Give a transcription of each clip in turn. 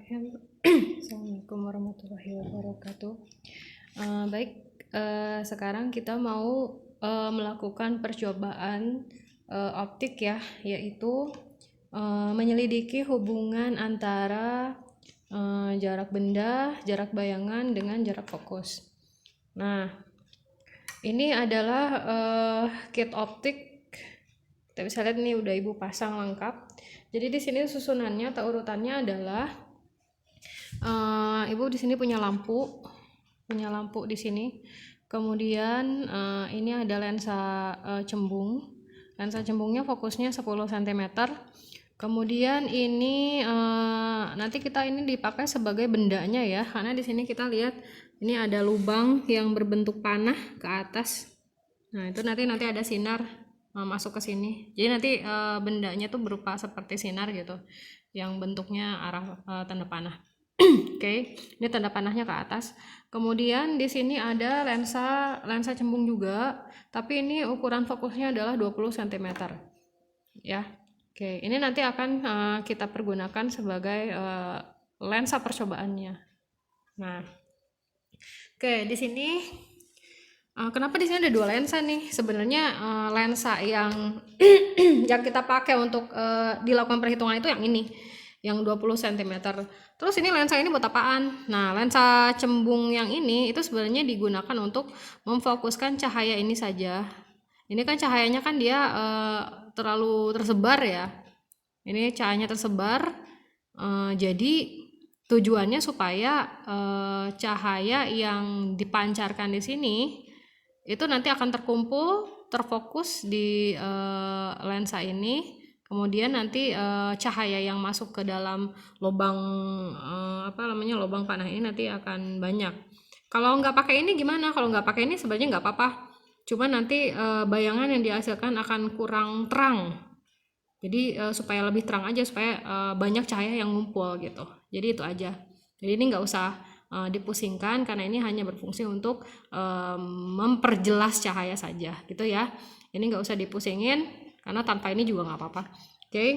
Bismillahirrahmanirrahim. Assalamualaikum warahmatullahi wabarakatuh. Baik, sekarang kita mau melakukan percobaan optik ya, yaitu menyelidiki hubungan antara jarak benda, jarak bayangan dengan jarak fokus. Nah, ini adalah kit optik. Kita bisa lihat nih udah ibu pasang lengkap. Jadi di sini susunannya atau urutannya adalah ibu di sini punya lampu di sini. Kemudian ini ada lensa cembung. Lensa cembungnya fokusnya 10 cm. Kemudian ini nanti kita ini dipakai sebagai bendanya ya, karena di sini kita lihat ini ada lubang yang berbentuk panah ke atas. Nah, itu nanti ada sinar masuk ke sini. Jadi nanti bendanya tuh berupa seperti sinar gitu, yang bentuknya arah tanda panah. Oke, ini tanda panahnya ke atas. Kemudian di sini ada lensa cembung juga, tapi ini ukuran fokusnya adalah 20 cm. Ya. Oke, ini nanti akan kita pergunakan sebagai lensa percobaannya. Nah, oke, di sini kenapa di sini ada dua lensa nih? Sebenarnya lensa yang yang kita pakai untuk dilakukan perhitungan itu yang ini, yang 20 cm. Terus ini lensa ini buat apaan? Nah, lensa cembung yang ini itu sebenarnya digunakan untuk memfokuskan cahaya ini saja. Ini kan cahayanya kan dia terlalu tersebar ya. Ini cahayanya tersebar, jadi tujuannya supaya cahaya yang dipancarkan di sini itu nanti akan terkumpul, terfokus di lensa ini. Kemudian nanti cahaya yang masuk ke dalam lubang lubang panah ini nanti akan banyak. Kalau nggak pakai ini gimana? Kalau nggak pakai ini sebenarnya nggak apa-apa. Cuma nanti bayangan yang dihasilkan akan kurang terang. Jadi supaya lebih terang aja, supaya banyak cahaya yang ngumpul gitu. Jadi itu aja. Jadi ini nggak usah dipusingkan, karena ini hanya berfungsi untuk memperjelas cahaya saja gitu ya. Ini nggak usah dipusingin, karena tanpa ini juga nggak apa-apa. Oke.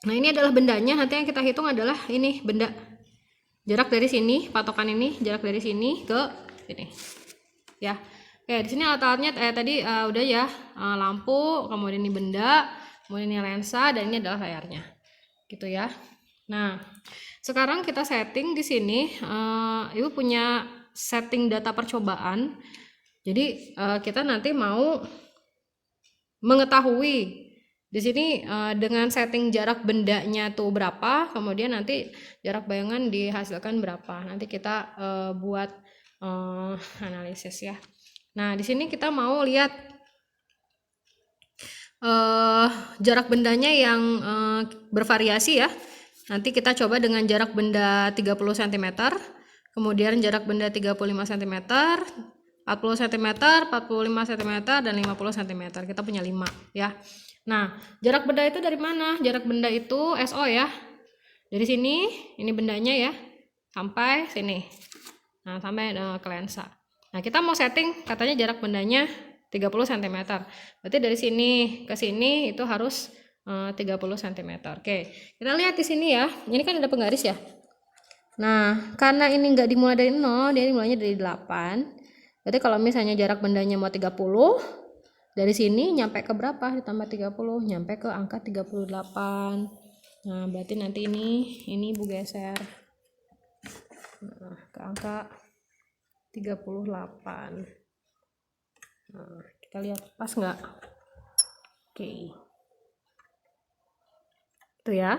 Nah, ini adalah bendanya. Nanti yang kita hitung adalah ini benda. Jarak dari sini, patokan ini jarak dari sini ke sini. Ya. Oke, di sini alat-alatnya tadi udah ya, lampu, kemudian ini benda, kemudian ini lensa, dan ini adalah layarnya. Gitu ya. Nah, sekarang kita setting di sini. Ibu punya setting data percobaan. Jadi kita nanti mau mengetahui di sini dengan setting jarak bendanya tuh berapa, kemudian nanti jarak bayangan dihasilkan berapa. Nanti kita buat analisis ya. Nah, di sini kita mau lihat jarak bendanya yang bervariasi ya. Nanti kita coba dengan jarak benda 30 cm, kemudian jarak benda 35 cm, 40 cm, 45 cm, dan 50 cm. Kita punya 5 ya. Nah, jarak benda itu dari mana? Jarak benda itu SO ya. Dari sini, ini bendanya ya, sampai sini. Nah, sampai ke lensa. Nah, kita mau setting katanya jarak bendanya 30 cm. Berarti dari sini ke sini itu harus 30 cm. Oke, kita lihat di sini ya. Ini kan ada penggaris ya. Nah, karena ini nggak dimulai dari 0, dia dimulainya dari 8. Berarti kalau misalnya jarak bendanya mau 30, dari sini nyampe ke berapa? Ditambah 30, nyampe ke angka 38. Nah, berarti nanti ini Ibu geser. Nah, ke angka 38. Nah, kita lihat pas nggak? Oke. Itu ya.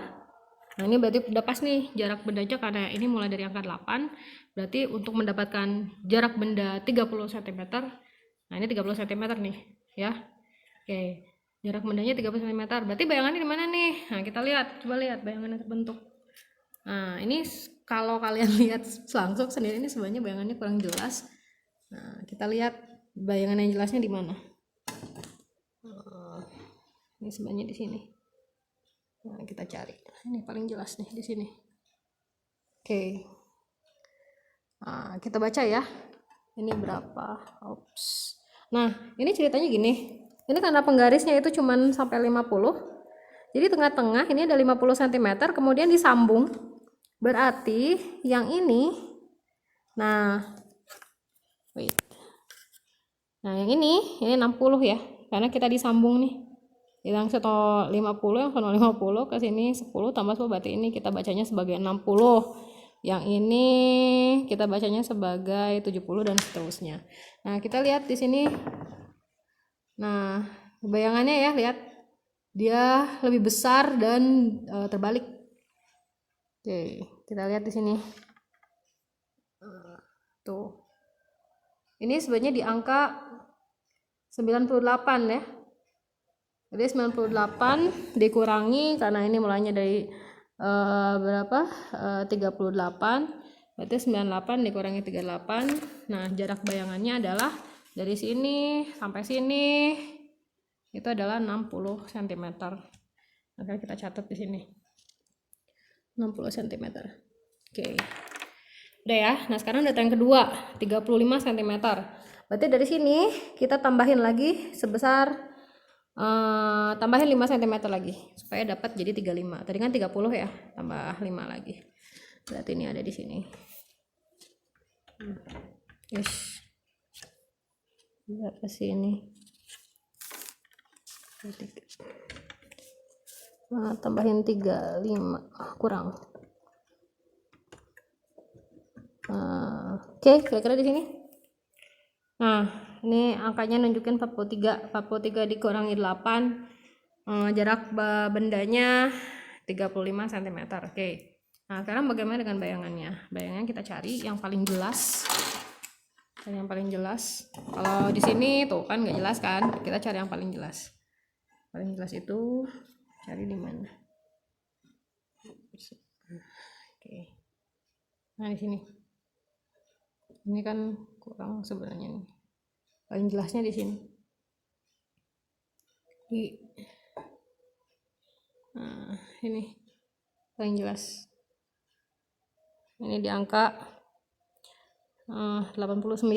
Nah, ini berarti udah pas nih jarak bendanya, karena ini mulai dari angka 8. Berarti untuk mendapatkan jarak benda 30 cm, nah ini 30 cm nih ya. Oke, jarak bendanya 30 cm. Berarti bayangannya di mana nih? Nah, kita lihat, coba lihat bayangannya terbentuk. Nah, ini kalau kalian lihat langsung sendiri ini sebenarnya bayangannya kurang jelas. Nah, kita lihat bayangan yang jelasnya di mana. Ini sebenarnya di sini. Nah, kita cari. Ini paling jelas nih di sini. Oke. Nah, kita baca ya. Ini berapa? Ops. Nah, ini ceritanya gini. Ini karena penggarisnya itu cuman sampai 50. Jadi tengah-tengah ini ada 50 cm, kemudian disambung Berarti yang ini, nah wait, nah yang ini 60 ya, karena kita disambung nih, yang 150, yang 150 ke sini 10 tambah 10, berarti ini kita bacanya sebagai 60, yang ini kita bacanya sebagai 70 dan seterusnya. Nah kita lihat di sini, nah bayangannya ya, lihat dia lebih besar dan terbalik. Oke, kita lihat di sini. Tuh. Ini sebenarnya di angka 98 ya. Jadi 98 dikurangi, karena ini mulainya dari berapa? 38. Berarti 98 dikurangi 38. Nah, jarak bayangannya adalah dari sini sampai sini itu adalah 60 cm. Maka kita catat di sini. 60 cm. Oke. Udah ya. Nah, sekarang data yang kedua, 35 cm. Berarti dari sini kita tambahin lagi sebesar tambahin 5 cm lagi supaya dapat jadi 35. Tadi kan 30 ya, tambah 5 lagi. Berarti ini ada di sini. Yes. Berapa sih ini? Nah, tambahin 35 kurang. Oke, kira-kira di sini. Nah, ini angkanya nunjukin 43. 43 dikurangi 8. Jarak bendanya 35 cm. Oke. Nah, sekarang bagaimana dengan bayangannya? Bayangannya kita cari yang paling jelas. Yang paling jelas. Kalau di sini tuh kan nggak jelas kan? Kita cari yang paling jelas. Paling jelas itu cari di mana? Oke. Nah, di sini. Ini kan kurang sebenarnya nih. Paling jelasnya di sini. Nah, ini paling jelas. Ini di angka 89.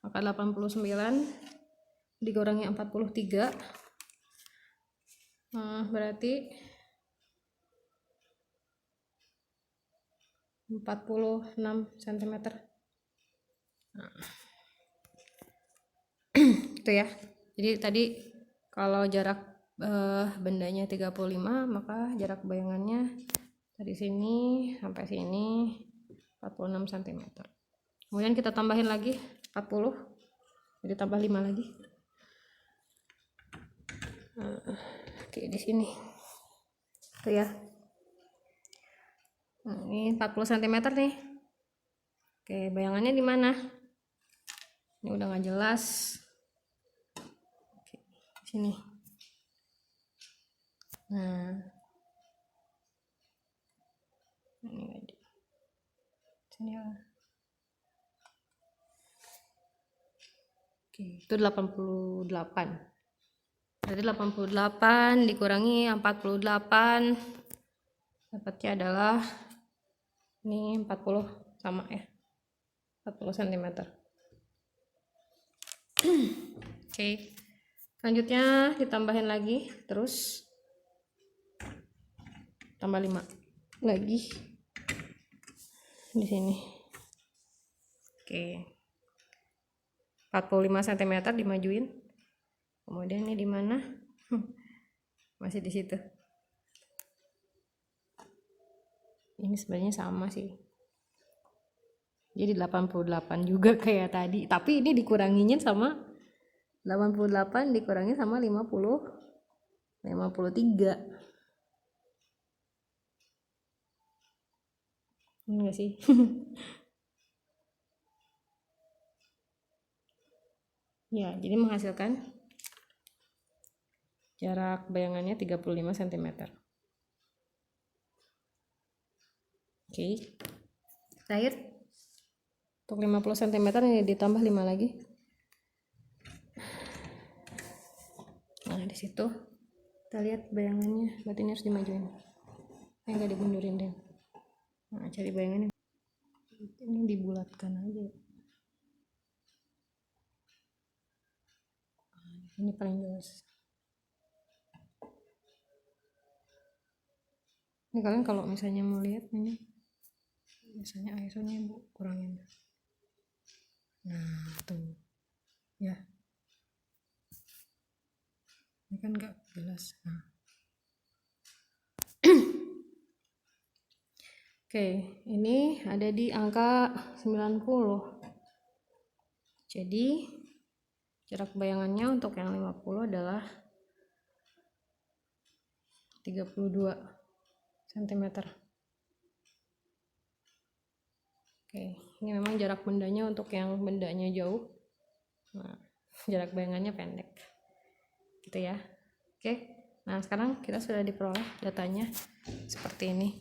Angka 89 dikurangi 43. Berarti 46 cm. Nah. Itu ya. Jadi tadi kalau jarak bendanya 35, maka jarak bayangannya dari sini sampai sini 46 cm. Kemudian kita tambahin lagi 40. Jadi tambah 5 lagi. Oke, di sini. Tuh ya. Nah, ini 40 cm nih. Oke, bayangannya di mana? Ini udah nggak jelas. Oke, sini. Nah, ini aja. Sini ya. Oke, itu 88. Berarti 88 dikurangi 48, dapatnya adalah ini 40, sama ya, 40 cm. Oke, selanjutnya ditambahin lagi, terus tambah 5 lagi di sini. Oke, 45 cm dimajuin. Kemudian ini di mana? Masih di situ. Ini sebenarnya sama sih. Jadi 88 juga kayak tadi, tapi ini dikuranginya sama 88 dikurangi sama 53. Enggak sih? Ya, jadi menghasilkan jarak bayangannya 35 cm. Oke. Terakhir untuk 50 cm ini ditambah 5 lagi. Nah, di situ kita lihat bayangannya, berarti ini harus dimajuin. Enggak dimundurin deh. Nah, cari bayangannya. Ini dibulatkan aja. Ini paling jelas. Ini kalian kalau misalnya mau lihat ini, biasanya ISO-nya Ibu kurangin. Nah, tuh. Ya. Ini kan nggak jelas. Nah. Oke, ini ada di angka 90. Jadi jarak bayangannya untuk yang 50 adalah 32 cm. Oke, ini memang jarak bendanya untuk yang bendanya jauh. Nah, jarak bayangannya pendek. Gitu ya. Oke. Nah, sekarang kita sudah diperoleh datanya seperti ini.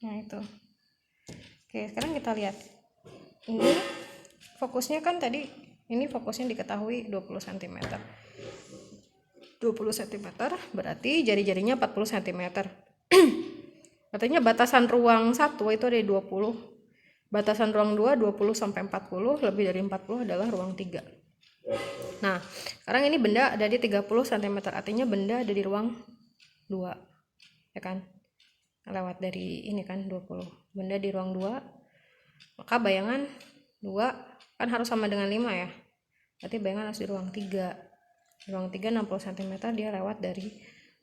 Nah, itu. Oke, sekarang kita lihat. Ini fokusnya kan tadi, ini fokusnya diketahui 20 cm. 20 cm berarti jari-jarinya 40 cm. Katanya batasan ruang 1 itu ada 20. Batasan ruang 2 20 sampai 40, lebih dari 40 adalah ruang 3. Nah, sekarang ini benda ada di 30 cm, artinya benda ada di ruang 2. Ya kan? Lewat dari ini kan 20. Benda di ruang 2. Maka bayangan 2 kan harus sama dengan 5 ya. Berarti bayangan harus di ruang 3. Di ruang 3 60 cm dia lewat dari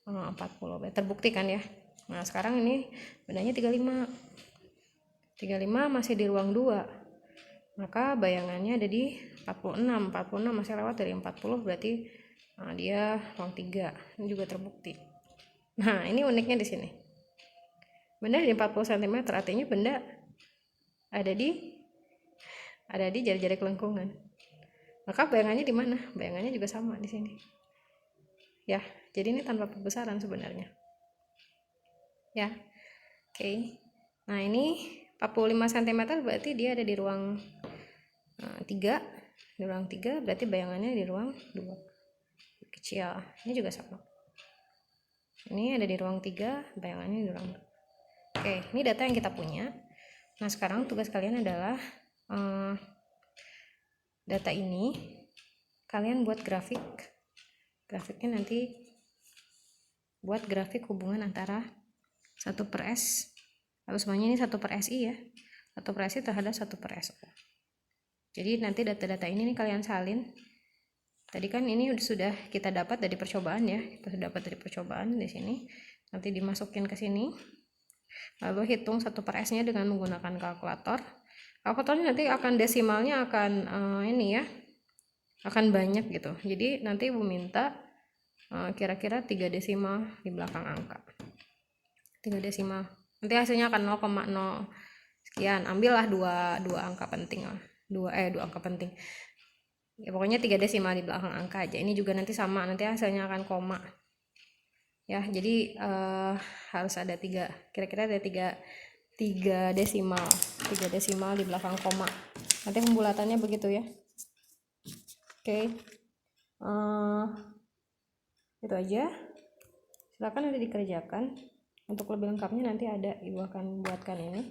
40. Terbukti kan ya. Nah, sekarang ini bendanya 35. 35 masih di ruang 2. Maka bayangannya ada di 46. 46 masih lewat dari 40, berarti dia ruang 3. Ini juga terbukti. Nah, ini uniknya di sini. Benda di 40 cm artinya benda ada di jari-jari kelengkungan. Maka bayangannya di mana? Bayangannya juga sama di sini. Ya, jadi ini tanpa pembesaran sebenarnya. Ya. Oke. Nah, ini 45 cm berarti dia ada di ruang 3. Di ruang 3 berarti bayangannya di ruang 2. Kecil. Ini juga sama. Ini ada di ruang 3, bayangannya di ruang 2. Oke, ini data yang kita punya. Nah, sekarang tugas kalian adalah data ini kalian buat grafik. Grafiknya nanti buat grafik hubungan antara 1/S, kalau semuanya ini 1/SI ya, 1/SI terhadap 1/SO. Jadi nanti data-data ini nih kalian salin. Tadi kan ini sudah kita dapat dari percobaan ya, kita sudah dapat dari percobaan di sini. Nanti dimasukin ke sini, lalu hitung 1/S-nya dengan menggunakan kalkulator. Kalkulatornya nanti akan desimalnya akan ini ya, akan banyak gitu. Jadi nanti Ibu minta kira-kira 3 desimal di belakang angka. 3 desimal. Nanti hasilnya akan 0,0 sekian. Ambillah dua angka penting lah. Dua angka penting. Ya pokoknya 3 desimal di belakang angka aja. Ini juga nanti sama, nanti hasilnya akan koma. Ya, jadi harus ada 3. Kira-kira ada 3 desimal. 3 desimal di belakang koma. Nanti pembulatannya begitu ya. Oke. Itu aja. Silakan nanti dikerjakan. Untuk lebih lengkapnya nanti ada, Ibu akan buatkan ini.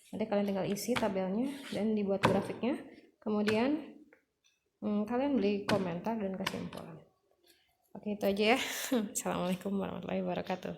Nanti kalian tinggal isi tabelnya dan dibuat grafiknya. Kemudian kalian beri komentar dan kesimpulan. Oke, itu aja ya. Assalamualaikum warahmatullahi wabarakatuh.